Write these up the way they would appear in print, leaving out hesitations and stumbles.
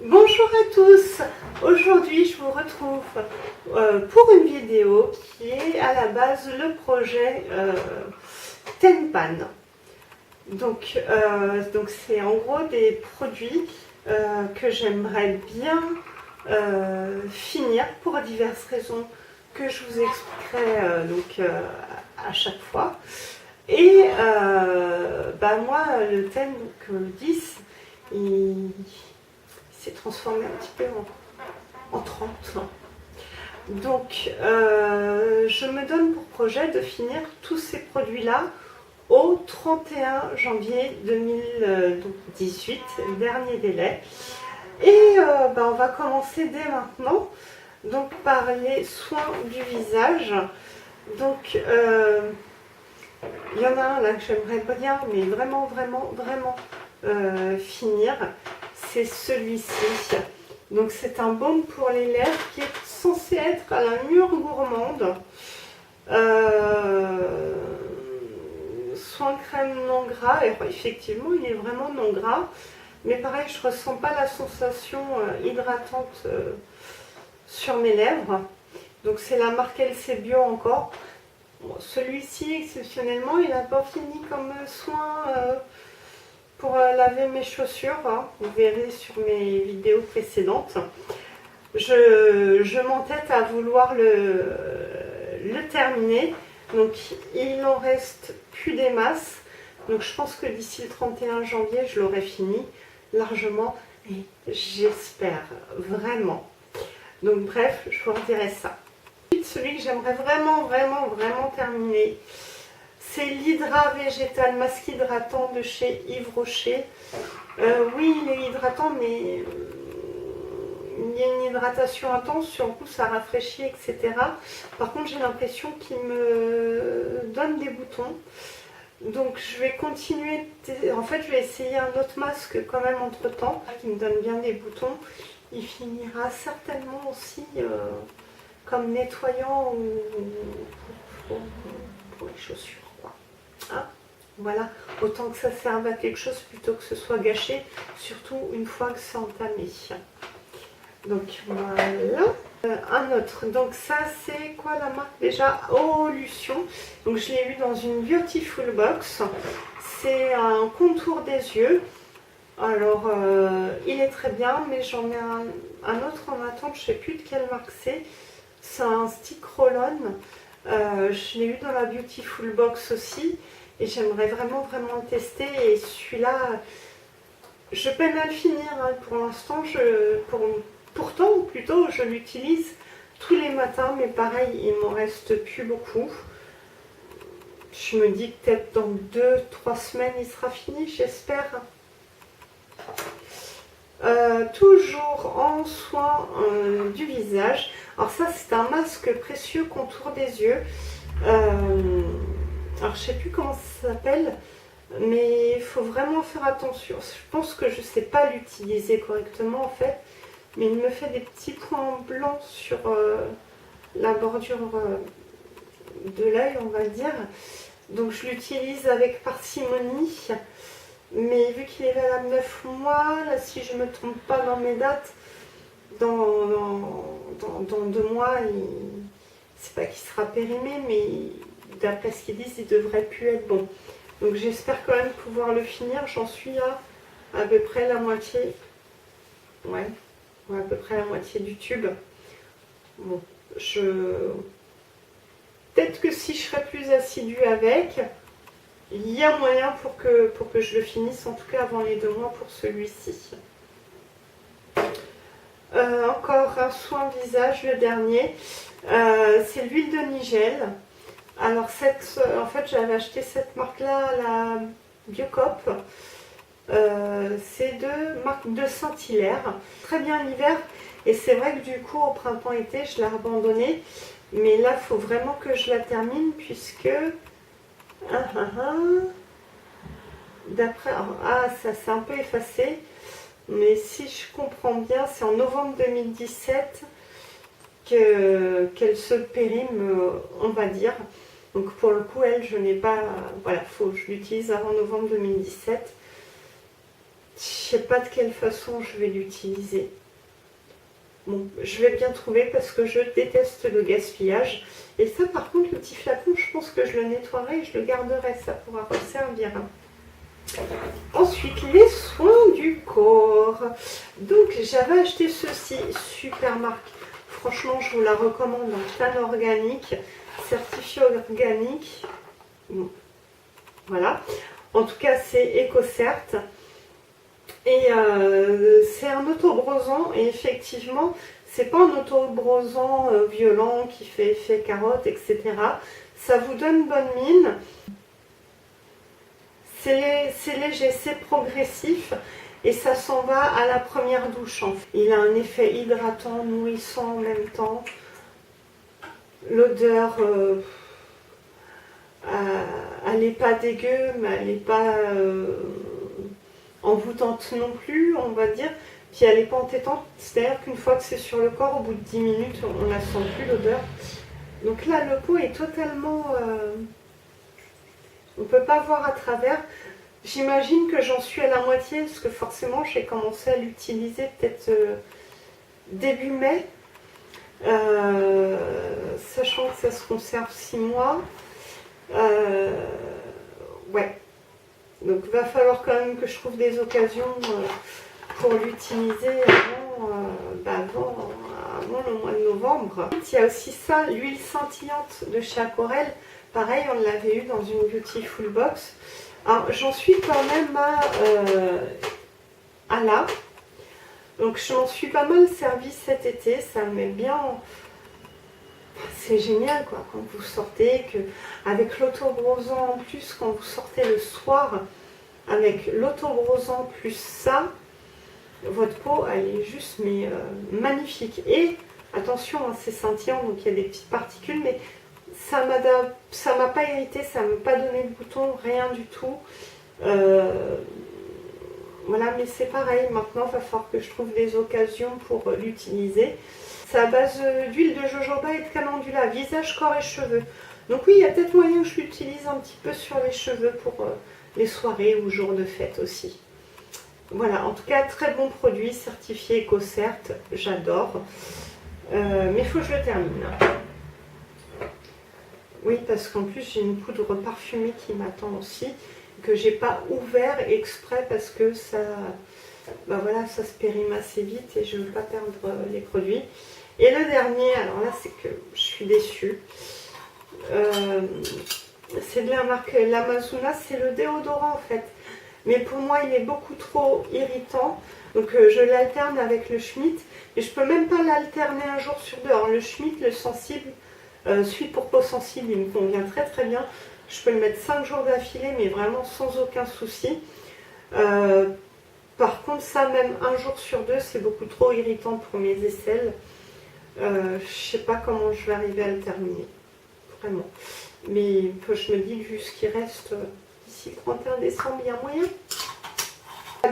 Bonjour à tous, aujourd'hui je vous retrouve pour une vidéo qui est à la base le projet Tenpan. Donc c'est en gros des produits que j'aimerais bien finir pour diverses raisons que je vous expliquerai à chaque fois. Et moi le thème 10 il s'est transformé un petit peu en 30. Donc je me donne pour projet de finir tous ces produits-là au 31 janvier 2018, dernier délai. Et on va commencer dès maintenant donc par les soins du visage. Donc il y en a un là que j'aimerais bien, mais vraiment finir. C'est celui-ci. Donc c'est un baume pour les lèvres qui est censé être à la mûre gourmande. Soin crème non gras. Et effectivement, il est vraiment non gras. Mais pareil, je ne ressens pas la sensation hydratante sur mes lèvres. Donc c'est la marque LC Bio encore. Bon, celui-ci, exceptionnellement, il n'a pas fini comme soin pour laver mes chaussures, hein. Vous verrez sur mes vidéos précédentes. Je m'entête à vouloir le terminer. Donc il en reste plus des masses. Donc je pense que d'ici le 31 janvier, je l'aurai fini largement. Et j'espère vraiment. Donc bref, je vous redirai ça. Celui que j'aimerais vraiment terminer, c'est l'Hydra Végétal Masque Hydratant de chez Yves Rocher. Oui, il est hydratant, mais il y a une hydratation intense, sur le coup ça rafraîchit, etc. Par contre, j'ai l'impression qu'il me donne des boutons. Donc je vais continuer, en fait je vais essayer un autre masque quand même entre temps, qui me donne bien des boutons. Il finira certainement aussi comme nettoyant pour les chaussures. Hein, voilà, autant que ça serve à quelque chose plutôt que ce soit gâché, surtout une fois que c'est entamé. Donc voilà. Un autre, donc ça c'est quoi la marque déjà? Olution. Donc je l'ai eu dans une Beautiful Box. C'est un contour des yeux. Alors il est très bien, mais j'en ai un autre en attente, je ne sais plus de quelle marque c'est. C'est un stick roll-on. Je l'ai eu dans la Beautiful Box aussi. Et j'aimerais vraiment le tester. Et celui-là, je peine à le finir. Hein. Pour l'instant, pourtant, ou plutôt, je l'utilise tous les matins. Mais pareil, il m'en reste plus beaucoup. Je me dis que peut-être dans 2-3 semaines, il sera fini, j'espère. Toujours en soins du visage. Alors ça, c'est un masque précieux contour des yeux. Alors je sais plus comment ça s'appelle, mais il faut vraiment faire attention. Je pense que je ne sais pas l'utiliser correctement en fait, mais il me fait des petits points blancs sur la bordure de l'œil, on va dire. Donc je l'utilise avec parcimonie, mais vu qu'il est valable 9 mois, là si je ne me trompe pas dans mes dates, dans 2 mois, c'est pas qu'il sera périmé, mais d'après ce qu'ils disent, il devrait plus être bon. Donc j'espère quand même pouvoir le finir. J'en suis à peu près la moitié. Ouais, à peu près la moitié du tube. Bon, peut-être que si je serais plus assidue avec, il y a moyen pour que je le finisse, en tout cas avant les 2 mois pour celui-ci. Encore un soin visage, le dernier. C'est l'huile de Nigel. Alors en fait j'avais acheté cette marque là, la Biocop. C'est de marque de Saint-Hilaire. Très bien l'hiver. Et c'est vrai que du coup au printemps-été je l'ai abandonnée. Mais là il faut vraiment que je la termine puisque... D'après... ça s'est un peu effacé. Mais si je comprends bien, c'est en novembre 2017 qu'elle se périme, on va dire. Donc pour le coup, elle, je n'ai pas... Voilà, je l'utilise avant novembre 2017. Je sais pas de quelle façon je vais l'utiliser. Bon, je vais bien trouver parce que je déteste le gaspillage. Et ça, par contre, le petit flacon, je pense que je le nettoierai et je le garderai. Ça pourra resservir. Ensuite, les soins du corps. Donc, j'avais acheté ceci, super marque. Franchement, je vous la recommande en tan organique, certifié organique. Bon, voilà. En tout cas, c'est EcoCert. Et c'est un autobrosant. Et effectivement, c'est pas un autobrosant violent qui fait effet carotte, etc. Ça vous donne bonne mine. C'est léger, c'est progressif et ça s'en va à la première douche. En fait. Il a un effet hydratant, nourrissant en même temps. L'odeur, elle n'est pas dégueu, mais elle n'est pas envoûtante non plus, on va dire. Puis elle n'est pas entêtante, c'est-à-dire qu'une fois que c'est sur le corps, au bout de 10 minutes, on ne la sent plus l'odeur. Donc là, le pot est totalement... on ne peut pas voir à travers. J'imagine que j'en suis à la moitié, parce que forcément, j'ai commencé à l'utiliser peut-être début mai. Sachant que ça se conserve 6 mois. Ouais. Donc il va falloir quand même que je trouve des occasions pour l'utiliser avant le mois de novembre. Il y a aussi ça, l'huile scintillante de chez Aquarelle. Pareil, on l'avait eu dans une Beautiful Box. Alors j'en suis quand même à là. Donc je m'en suis pas mal servi cet été. Ça me met bien... C'est génial quoi, quand vous sortez, avec l'autobrosant en plus, quand vous sortez le soir, avec l'autobrosant plus ça, votre peau elle est juste magnifique. Et attention, hein, c'est scintillant, donc il y a des petites particules, mais ça m'a pas irrité, ça m'a pas donné de boutons, rien du tout. Voilà, mais c'est pareil, maintenant il va falloir que je trouve des occasions pour l'utiliser. C'est à base d'huile de jojoba et de calendula, visage, corps et cheveux. Donc oui, il y a peut-être moyen que je l'utilise un petit peu sur les cheveux pour les soirées ou jours de fête aussi. Voilà, en tout cas, très bon produit, certifié EcoCert, j'adore. Mais il faut que je le termine. Oui, parce qu'en plus, j'ai une poudre parfumée qui m'attend aussi, que j'ai pas ouvert exprès parce que ça... voilà, ça se périme assez vite et je ne veux pas perdre les produits. Et le dernier, alors là c'est que je suis déçue, c'est de la marque L'Amazona, c'est le déodorant en fait. Mais pour moi il est beaucoup trop irritant, donc je l'alterne avec le Schmitt. Et je peux même pas l'alterner un jour sur deux. Alors le Schmitt, le sensible, celui pour peau sensible, il me convient très très bien. Je peux le mettre 5 jours d'affilée, mais vraiment sans aucun souci. Par contre, ça, même un jour sur deux, c'est beaucoup trop irritant pour mes aisselles. Je sais pas comment je vais arriver à le terminer. Vraiment. Mais je me dis que vu ce qui reste d'ici le 31 décembre, il y a moyen.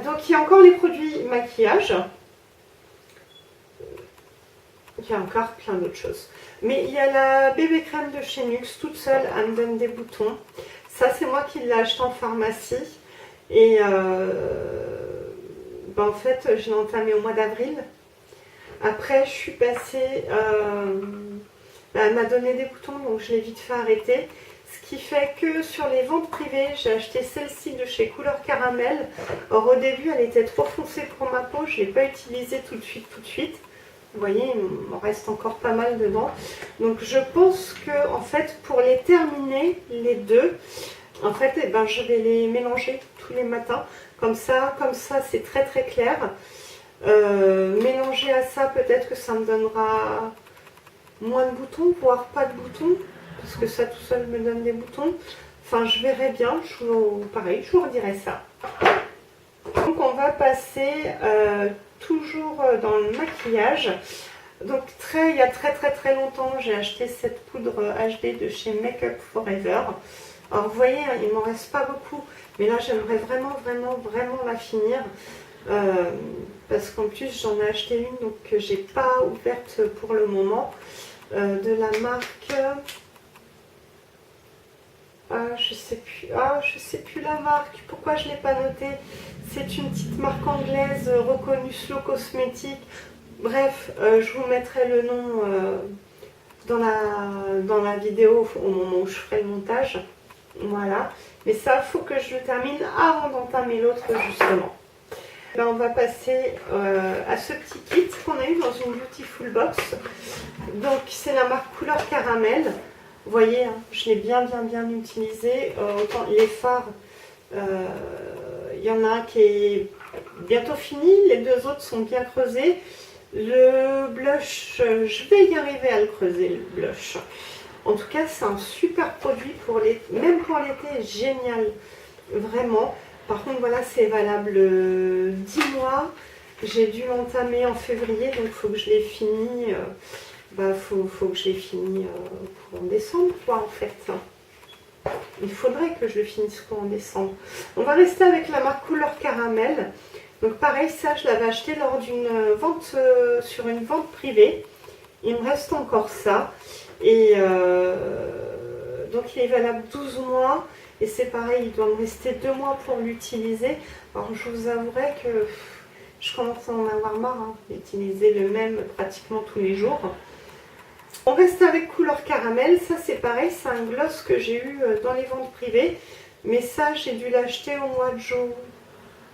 Donc, il y a encore les produits maquillage. Il y a encore plein d'autres choses. Mais il y a la bébé crème de chez Nuxe, toute seule, elle me donne des boutons. Ça, c'est moi qui l'ai acheté en pharmacie. Et en fait, je l'ai entamé au mois d'avril. Après, je suis passée... elle m'a donné des boutons, donc je l'ai vite fait arrêter. Ce qui fait que sur les ventes privées, j'ai acheté celle-ci de chez Couleur Caramel. Or, au début, elle était trop foncée pour ma peau. Je ne l'ai pas utilisée tout de suite. Vous voyez, il m'en reste encore pas mal dedans. Donc, je pense que, en fait, pour les terminer, les deux... En fait, je vais les mélanger tous les matins. Comme ça c'est très très clair. Mélanger à ça, peut-être que ça me donnera moins de boutons, voire pas de boutons. Parce que ça tout seul me donne des boutons. Enfin, je verrai bien. Pareil, je vous redirai ça. Donc, on va passer toujours dans le maquillage. Donc, il y a très longtemps, j'ai acheté cette poudre HD de chez Make Up Forever. Alors vous voyez, hein, il m'en reste pas beaucoup, mais là j'aimerais vraiment la finir parce qu'en plus j'en ai acheté une donc que j'ai pas ouverte pour le moment de la marque je sais plus. Ah, je sais plus la marque. Pourquoi je l'ai pas noté? C'est une petite marque anglaise reconnue Slow Cosmétique. Bref, je vous mettrai le nom dans la vidéo au moment où je ferai le montage. Voilà. Mais ça, il faut que je le termine avant d'entamer l'autre justement. Là, on va passer à ce petit kit qu'on a eu dans une Beautiful Box. Donc, c'est la marque Couleur Caramel. Vous voyez, hein, je l'ai bien utilisé. Autant les fards, il y en a un qui est bientôt fini. Les deux autres sont bien creusés. Le blush, je vais y arriver à le creuser, le blush. En tout cas, c'est un super produit pour l'été, même pour l'été, génial, vraiment. Par contre, voilà, c'est valable 10 mois. J'ai dû l'entamer en février, donc il faut que je l'ai fini. Faut que je l'ai fini courant décembre, quoi, en fait. Il faudrait que je le finisse courant décembre. On va rester avec la marque Couleur Caramel. Donc pareil, ça, je l'avais acheté lors d'une vente, sur une vente privée. Il me reste encore ça. Et donc il est valable 12 mois. Et c'est pareil, il doit me rester 2 mois pour l'utiliser. Alors je vous avouerai que je commence à en avoir marre d'utiliser le même pratiquement tous les jours. On reste avec Couleur Caramel. Ça c'est pareil, c'est un gloss que j'ai eu dans les ventes privées. Mais ça, j'ai dû l'acheter au mois de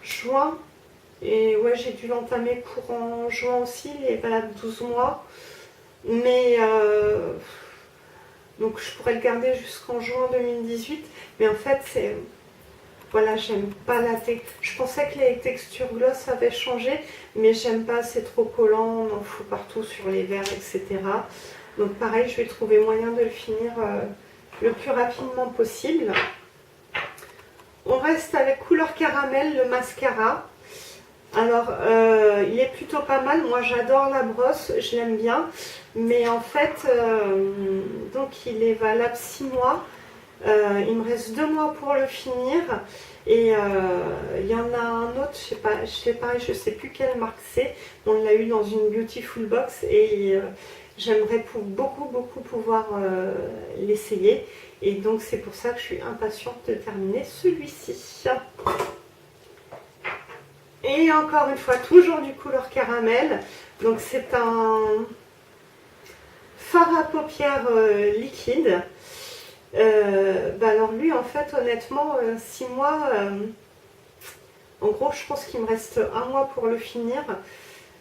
juin. Et ouais, j'ai dû l'entamer courant juin aussi. Il est valable 12 mois. Mais donc je pourrais le garder jusqu'en juin 2018. Mais en fait, c'est... Voilà, j'aime pas la texture. Je pensais que les textures gloss avaient changé. Mais j'aime pas, c'est trop collant. On en fout partout sur les verres, etc. Donc pareil, je vais trouver moyen de le finir le plus rapidement possible. On reste avec Couleur Caramel, le mascara. Alors, il est plutôt pas mal. Moi, j'adore la brosse, je l'aime bien. Mais en fait, donc il est valable 6 mois. Il me reste 2 mois pour le finir. Et il y en a un autre, je sais plus quelle marque c'est. On l'a eu dans une Beautiful Box et j'aimerais beaucoup pouvoir l'essayer. Et donc, c'est pour ça que je suis impatiente de terminer celui-ci. Et encore une fois, toujours du Couleur Caramel. Donc c'est un fard à paupières liquide. Alors lui, en fait, honnêtement, 6 mois, en gros, je pense qu'il me reste 1 mois pour le finir.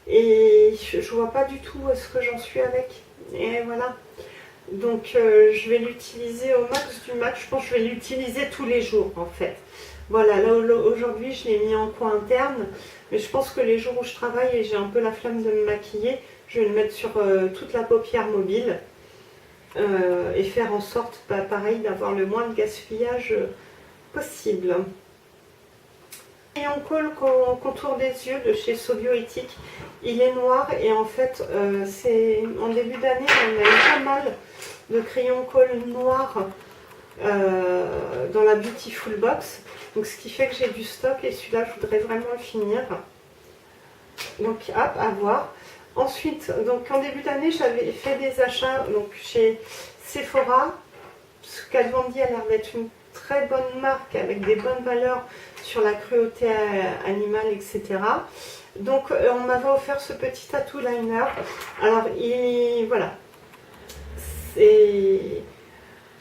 Et je vois pas du tout où est-ce que j'en suis avec. Et voilà. Donc je vais l'utiliser au max du max. Je pense que je vais l'utiliser tous les jours, en fait. Voilà, là aujourd'hui je l'ai mis en coin interne, mais je pense que les jours où je travaille et j'ai un peu la flemme de me maquiller, je vais le mettre sur toute la paupière mobile et faire en sorte, pareil, d'avoir le moins de gaspillage possible. Rayon Col contour des yeux de chez So Bioéthique, il est noir et en fait, c'est en début d'année, on a eu pas mal de crayons Col noirs dans la Beautiful Box. Donc ce qui fait que j'ai du stock et celui-là je voudrais vraiment le finir. Donc hop, à voir. Ensuite, donc en début d'année j'avais fait des achats donc chez Sephora. Ce qu'elle vendit a l'air d'être une très bonne marque avec des bonnes valeurs sur la cruauté animale, etc. Donc on m'avait offert ce petit tattoo liner. Alors voilà.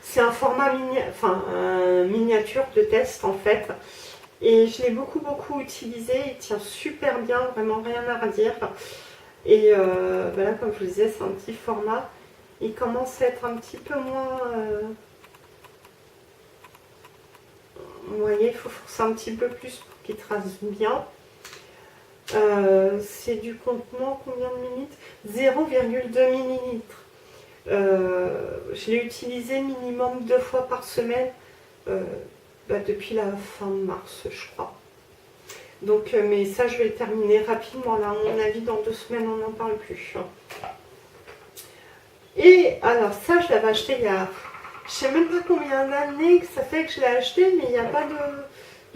C'est un format miniature de test en fait. Et je l'ai beaucoup utilisé. Il tient super bien, vraiment rien à redire. Et voilà, comme je vous disais, c'est un petit format. Il commence à être un petit peu moins... vous voyez, il faut forcer un petit peu plus pour qu'il trace bien. C'est du contenant, combien de millilitres? 0,2 millilitres. Je l'ai utilisé minimum 2 fois par semaine depuis la fin de mars, je crois. Donc, mais ça, je vais le terminer rapidement. Là, à mon avis, dans 2 semaines, on n'en parle plus. Et alors, ça, je l'avais acheté il y a... Je sais même pas combien d'années que ça fait que je l'ai acheté, mais il n'y a pas de...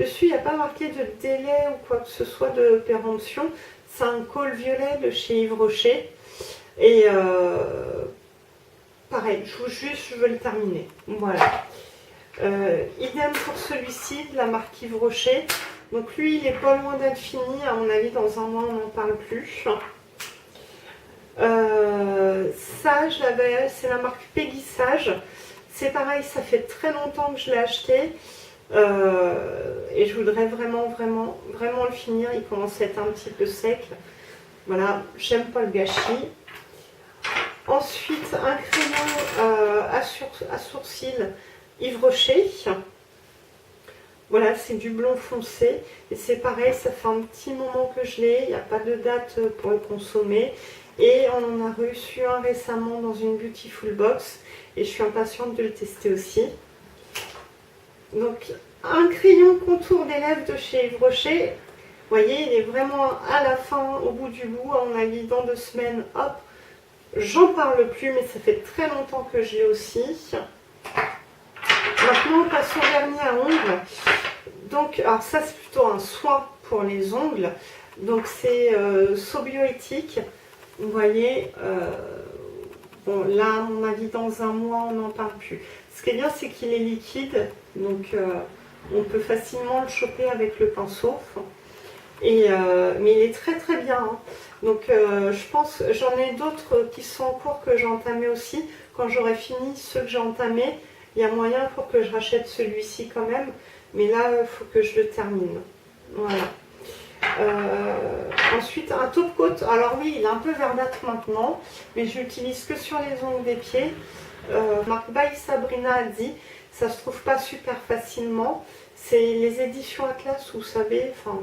Dessus, il n'y a pas marqué de délai ou quoi que ce soit de péremption. C'est un col violet de chez Yves Rocher. Et... pareil, je veux le terminer. Voilà. Idem pour celui-ci de la marque Yves Rocher. Donc lui, il est pas loin d'être fini. À mon avis, dans un mois, on n'en parle plus. Ça, c'est la marque Peggy Sage. C'est pareil, ça fait très longtemps que je l'ai acheté. Et je voudrais vraiment le finir. Il commence à être un petit peu sec. Voilà, j'aime pas le gâchis. Ensuite, un crayon à sourcils Yves Rocher. Voilà, c'est du blond foncé. Et c'est pareil, ça fait un petit moment que je l'ai. Il n'y a pas de date pour le consommer. Et on en a reçu un récemment dans une Beautiful Box. Et je suis impatiente de le tester aussi. Donc, un crayon contour des lèvres de chez Yves Rocher. Vous voyez, il est vraiment à la fin, au bout du bout. À mon avis, dans 2 semaines, hop, j'en parle plus, mais ça fait très longtemps que je l'ai aussi. Maintenant, on passe au vernis à ongles. Donc, alors ça, c'est plutôt un soin pour les ongles. Donc, c'est Sobioéthique. Vous voyez, bon, là, à mon avis, dans un mois, on n'en parle plus. Ce qui est bien, c'est qu'il est liquide. Donc, on peut facilement le choper avec le pinceau. Et, mais il est très bien. Hein. Donc, je pense, j'en ai d'autres qui sont en cours que j'ai entamé aussi. Quand j'aurai fini ceux que j'ai entamés, il y a moyen pour que je rachète celui-ci quand même. Mais là, il faut que je le termine. Voilà. Ensuite, un top coat. Alors oui, il est un peu verdâtre maintenant, mais je l'utilise que sur les ongles des pieds. Marque by Sabrina a dit, ça se trouve pas super facilement. C'est les éditions Atlas, vous savez, enfin...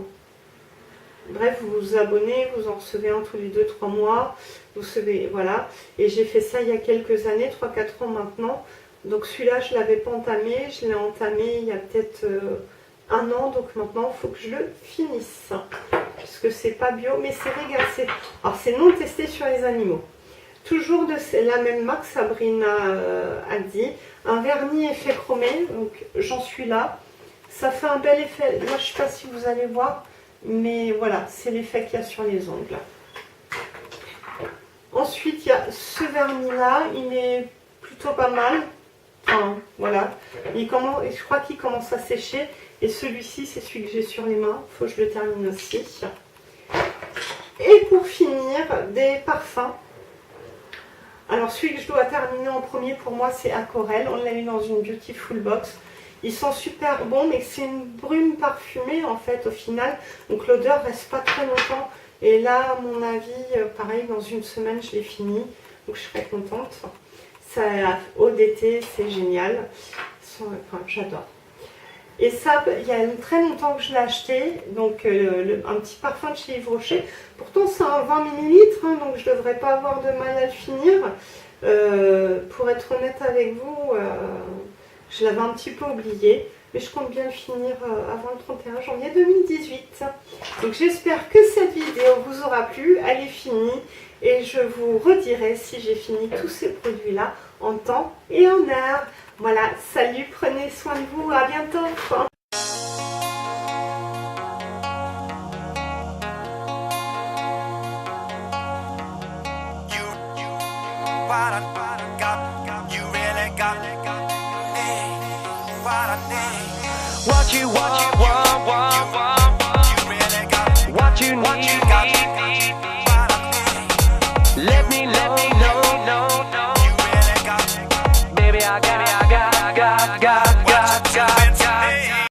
Bref, vous vous abonnez, vous en recevez un tous les 2-3 mois. Vous recevez, voilà. Et j'ai fait ça il y a quelques années, 3-4 ans maintenant. Donc celui-là, je ne l'avais pas entamé. Je l'ai entamé il y a peut-être 1 an. Donc maintenant, il faut que je le finisse. Puisque c'est pas bio, mais c'est régal. Alors c'est non testé sur les animaux. Toujours de la même marque, Sabrina a dit. Un vernis effet chromé. Donc j'en suis là. Ça fait un bel effet. Moi, je ne sais pas si vous allez voir. Mais voilà, c'est l'effet qu'il y a sur les ongles. Ensuite, il y a ce vernis-là. Il est plutôt pas mal. Enfin, voilà. Je crois qu'il commence à sécher. Et celui-ci, c'est celui que j'ai sur les mains. Il faut que je le termine aussi. Et pour finir, des parfums. Alors, celui que je dois terminer en premier, pour moi, c'est Aquarelle. On l'a eu dans une Beautiful Box. Ils sont super bons, mais c'est une brume parfumée en fait au final. Donc l'odeur reste pas très longtemps. Et là, à mon avis, pareil, dans 1 semaine, je l'ai fini. Donc je serai contente. Ça, eau d'été, c'est génial. Enfin, j'adore. Et ça, il y a très longtemps que je l'ai acheté. Donc un petit parfum de chez Yves Rocher. Pourtant, c'est un 20 ml, hein, donc je ne devrais pas avoir de mal à le finir. Pour être honnête avec vous... je l'avais un petit peu oublié, mais je compte bien le finir avant le 31 janvier 2018. Donc j'espère que cette vidéo vous aura plu. Elle est finie et je vous redirai si j'ai fini tous ces produits-là en temps et en heure. Voilà, salut, prenez soin de vous, à bientôt.